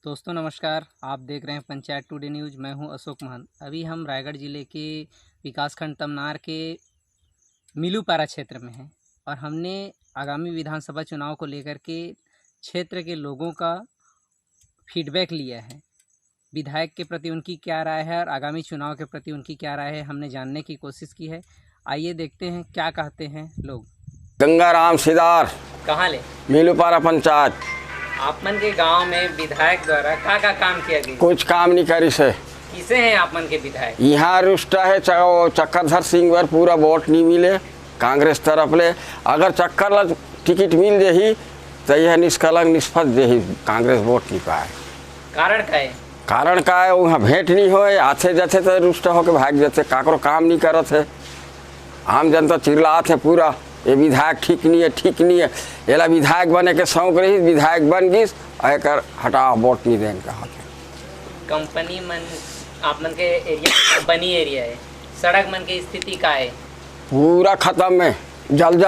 दोस्तों नमस्कार, आप देख रहे हैं पंचायत टुडे न्यूज़। मैं हूं अशोक महंत। अभी हम रायगढ़ ज़िले के विकासखंड तमनार के मिलूपारा क्षेत्र में हैं और हमने आगामी विधानसभा चुनाव को लेकर के क्षेत्र के लोगों का फीडबैक लिया है। विधायक के प्रति उनकी क्या राय है और आगामी चुनाव के प्रति उनकी क्या राय है, हमने जानने की कोशिश की है। आइए देखते हैं क्या कहते हैं लोग। गंगाराम सिदार कहाँ ले मिलूपारा पंचायत आपमन के गांव में विधायक द्वारा का काम किया गया? कुछ काम नहीं करी से। किसे हैं आपमन के विधायक? यहाँ रुष्टा है चक्करधर सिंह वर पूरा वोट नहीं मिले कांग्रेस तरफ ले। अगर चक्कर ला टिकट मिल जाही तो यह निष्कलंक निष्पक्ष जाही, कांग्रेस वोट नहीं पाए। कारण का है? कारण का है वहाँ भेंट नहीं होए, आते जाते तो रुष्टा होके भाग जाते, काकरो काम नहीं करत है। आम जनता चिल्लात है पूरा ये विधायक ठीक नहीं है, ठीक नहीं है। एला विधायक बने के शौक रही, विधायक बन गई एकर हटाओ वोट नहीं देने का। कंपनी मन आप मन के एरिया कंपनी एरिया है, सड़क मन की स्थिति का है? पूरा खत्म है, जल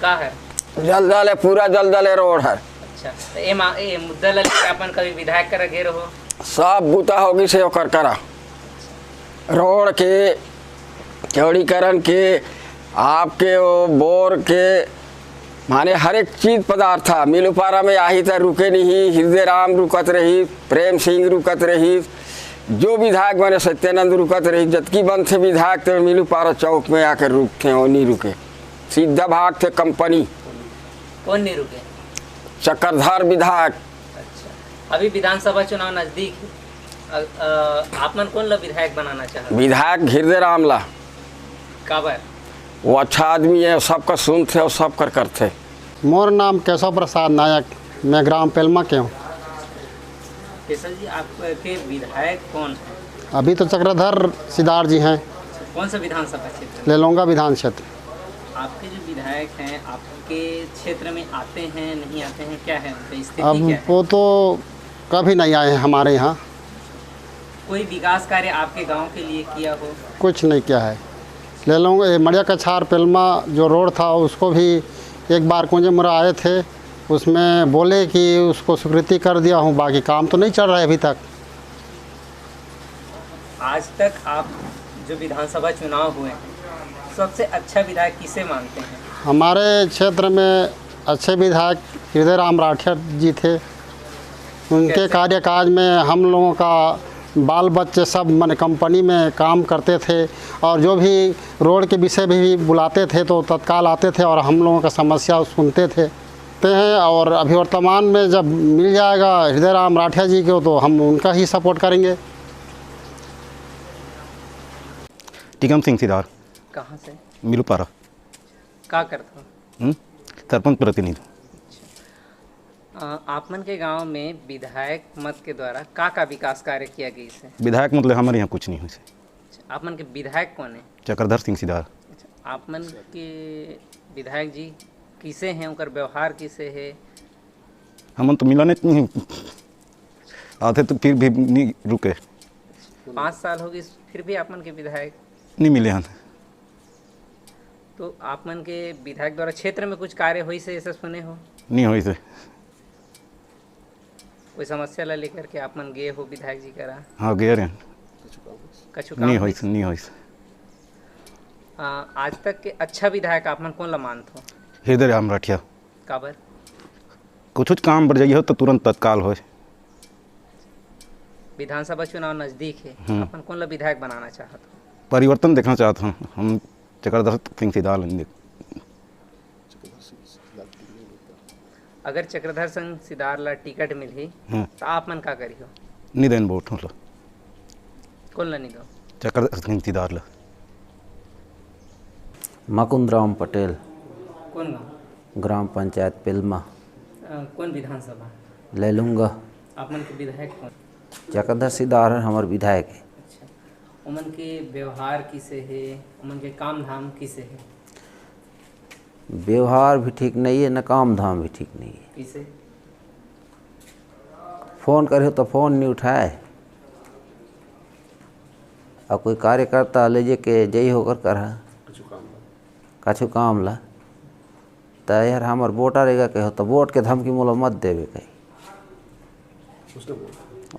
का है? जल है, पूरा जल है, रोड है। अच्छा, तो ये मुद्दा लेके अपन कभी विधायक कर गए रहो? सब बूता होगी से ओकर करा, रोड के चौड़ीकरण के, आपके वो बोर के, माने हर एक चीज पदार्थ था। मिलूपारा में आई था रुके नहीं, हृदय राम रुकत रही, प्रेम सिंह रुकत रही, जो विधायक बने सत्यानंद रुकत रही। जबकि बंद थे विधायक तो मिलूपारा चौक में आकर रुकते हैं, वो नहीं रुके, सीधा भाग थे कंपनी। कौन नहीं रुके? चक्करधर विधायक। अच्छा, अभी विधानसभा चुनाव नजदीक है, आप मन कौन ला विधायक बनाना चाहते? विधायक हृदय राम ला। काबर? वो अच्छा आदमी है, सबका सुनते और सब कर करते। मोर नाम केशव प्रसाद नायक, मैं ग्राम पेलमा के हूँ। केशव जी, आपके विधायक कौन है? अभी तो चक्रधर सिदार जी हैं। कौन सा विधानसभा क्षेत्र? लेलोंगा विधान क्षेत्र। आपके जो विधायक हैं आपके क्षेत्र में आते हैं नहीं आते हैं, क्या है उनकी स्थिति? अब क्या है? वो तो कभी नहीं आए हैं हमारे यहाँ। कोई विकास कार्य आपके गांव के लिए किया हो? कुछ नहीं किया है। लेलोंगा मड़िया कछार पेलमा जो रोड था उसको भी एक बार कुंजे मुरा आए थे, उसमें बोले कि उसको स्वीकृति कर दिया हूँ, बाकी काम तो नहीं चल रहा है अभी तक। आज तक आप जो विधानसभा चुनाव हुए हैं, सबसे अच्छा विधायक किसे मानते हैं? हमारे क्षेत्र में अच्छे विधायक हृदय राम राठिया जी थे। उनके कार्यकाज में हम लोगों का बाल बच्चे सब मन कंपनी में काम करते थे और जो भी रोड के विषय भी बुलाते थे तो तत्काल आते थे और हम लोगों का समस्या सुनते थे हैं। और अभी वर्तमान में जब मिल जाएगा हृदय राम राठिया जी को तो हम उनका ही सपोर्ट करेंगे। टिकम सिंह सिदार। कहाँ से? मिलूपारा। क्या करते हो? सरपंच प्रतिनिधि। आप मन के गांव में विधायक मत के द्वारा का विकास कार्य किया गया है? विधायक मतलब हमारे यहाँ कुछ नहीं हुई से। आप मन के विधायक कौन है? चक्रधर सिंह सिदार। अच्छा, आप मन के विधायक जी किसे हैं, उनका व्यवहार किसे है? हम तो मिला नहीं आते तो फिर भी नहीं रुके। 5 साल हो गए फिर भी आप मन के विधायक नहीं मिले हैं। तो आप मन के विधायक द्वारा क्षेत्र में कुछ कार्य हुई से ऐसा सुने हो? नहीं हुई से। कोई समस्या ला लेकर के आप मन गए हो विधायक जी करा? हाँ गए रहे, कछु नहीं हुई से, नहीं हुई से। आज तक के अच्छा विधायक आप मन कौन ला मानते हो? हृदय राम राठिया। काबर? कुछ काम बढ़ जाइए हो तो तुरंत तत्काल हो। विधानसभा चुनाव नजदीक है, अपन कौन ला विधायक बनाना चाहते हो? परिवर्तन देखना चाहता हूँ हम। चक्रधर सिंह सिदार। अगर चक्रधर सिंह सिदार ला टिकट मिली तो आप मन का करी हो? नहीं देन वोट हो। कौन ला नहीं दो? चक्रधर सिंह सिदार ला। मकुंदराम पटेल। कौन गाँव? ग्राम पंचायत पेलमा। कौन विधानसभा? लेलूंगा। आप मन के विधायक कौन? चक्रधर सिदार हमार विधायक है। अच्छा, उमन के व्यवहार किसे है, उमन के काम धाम किसे है? व्यवहार भी ठीक नहीं है, न काम धाम भी ठीक नहीं है। किसे? फ़ोन करे तो फ़ोन नहीं उठाए और कोई कार्यकर्ता ले जे के जई होकर करा कछु काम ला तो यार हमार वोटर रहेगा कहो तो वोट के धमकी मोला मत देवे कही।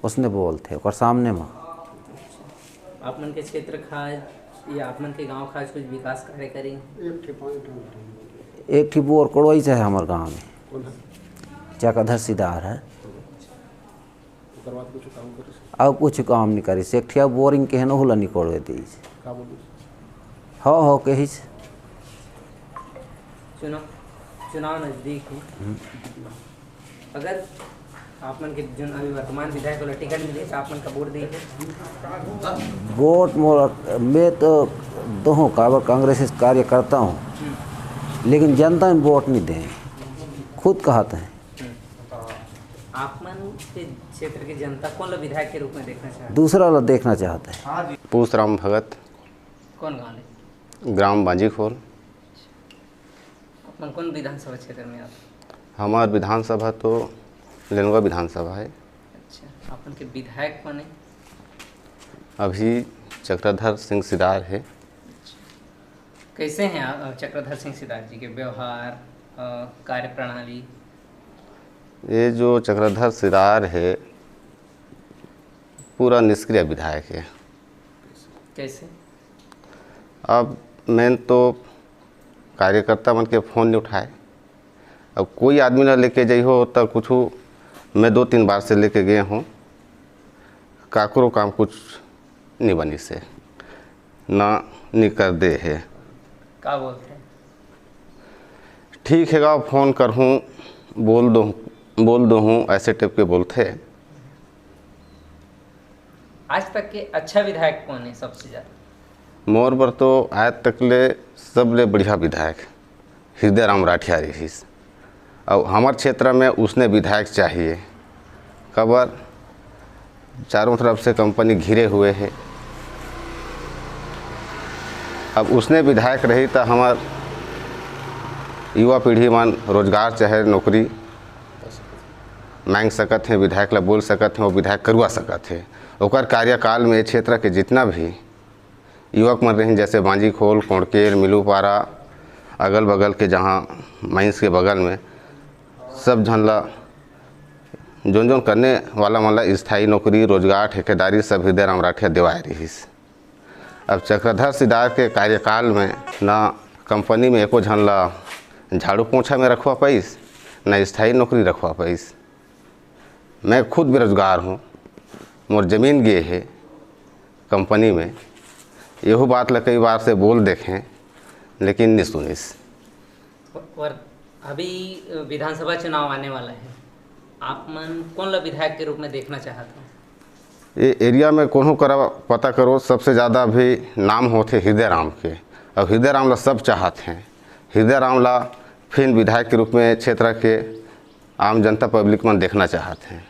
उसने बोल थे और सामने में। आप मन के क्षेत्र खाज या आप मन के गांव खाज कुछ विकास कार्य करेंगे? एक ठे बोर कोड़ोई से है हमारे गांव में, चक्रधर सिदार है। अब कुछ काम नहीं करी से, एक ठे बोरिंग के है न होला नहीं कोड़वे दी हो के ही। चुनाव नजदीक है, अगर आप मन के जो अभी वर्तमान विधायक वाला टिकट मिले तो आप मन का वोट देंगे? वोट मोर मैं तो दोनों कांग्रेस कार्यकर्ता हूँ, लेकिन जनता में वोट नहीं दें, खुद कहते हैं। आप मन के क्षेत्र की जनता कौन ला विधायक के रूप में देखना चाहते हैं? दूसरा वाला देखना चाहते हैं। पूसराम भगत, कौन गाँव है? ग्राम बांजीखोल। आप मन कौन विधानसभा क्षेत्र में आप? हमार विधानसभा तो लेनवा विधानसभा है। अच्छा, आप मन के विधायक कौन है? अभी चक्रधर सिंह सिदार है। कैसे हैं चक्रधर सिंह सिदार जी के व्यवहार, कार्य प्रणाली? ये जो चक्रधर सिदार है पूरा निष्क्रिय विधायक है। कैसे? अब मैं तो कार्यकर्ता मन के फ़ोन नहीं उठाए, अब कोई आदमी ना लेके जाइ हो तो कुछ मैं 2-3 बार से लेके गए हूँ, काकरो काम कुछ नहीं बनी से ना नहीं कर दे है। क्या बोलते हैं? ठीक है गा फ़ोन कर हूँ, बोल दो हूँ, ऐसे टाइप के बोलते। आज तक के अच्छा विधायक कौन है सबसे ज़्यादा? मोर पर तो आज तक ले सबले बढ़िया विधायक हृदय राम राठिया रही। और हमारे क्षेत्र में उसने विधायक चाहिए। खबर चारों तरफ से कंपनी घिरे हुए है, अब उसने विधायक रही तो हमार युवा पीढ़ी मन रोजगार चाहे नौकरी मांग सकत हैं, विधायक ला बोल सकत हैं, वो विधायक करवा सकत है। ओकर कार्यकाल में क्षेत्र के जितना भी युवक मन रहे, जैसे बांजीखोल, कोड़केर, मिलूपारा, अगल बगल के जहाँ माइंस के बगल में सब जन ला जोन करने वाला मन ला स्थायी नौकरी, रोजगार, ठेकेदारी सब हृदय राम राठिया दिवाए रहीस। अब चक्रधर सिदार के कार्यकाल में ना कंपनी में एको झन ला झाड़ू पोछा में रखवा पाइस, ना स्थायी नौकरी रखवा पाइस। मैं खुद बेरोजगार हूँ, मोर जमीन गए है कंपनी में, यही बात ला कई बार से बोल देखें लेकिन नहीं सुनिस। और अभी विधानसभा चुनाव आने वाला है, आप मन कौन ला विधायक के रूप में देखना चाहते हैं? ये एरिया में कोनो करा पता करो, सबसे ज़्यादा अभी नाम होते हृदय राम के। अब हृदय राम ला सब चाहते हैं, हृदय राम ला फिर विधायक के रूप में क्षेत्र के आम जनता पब्लिक मन देखना चाहते हैं।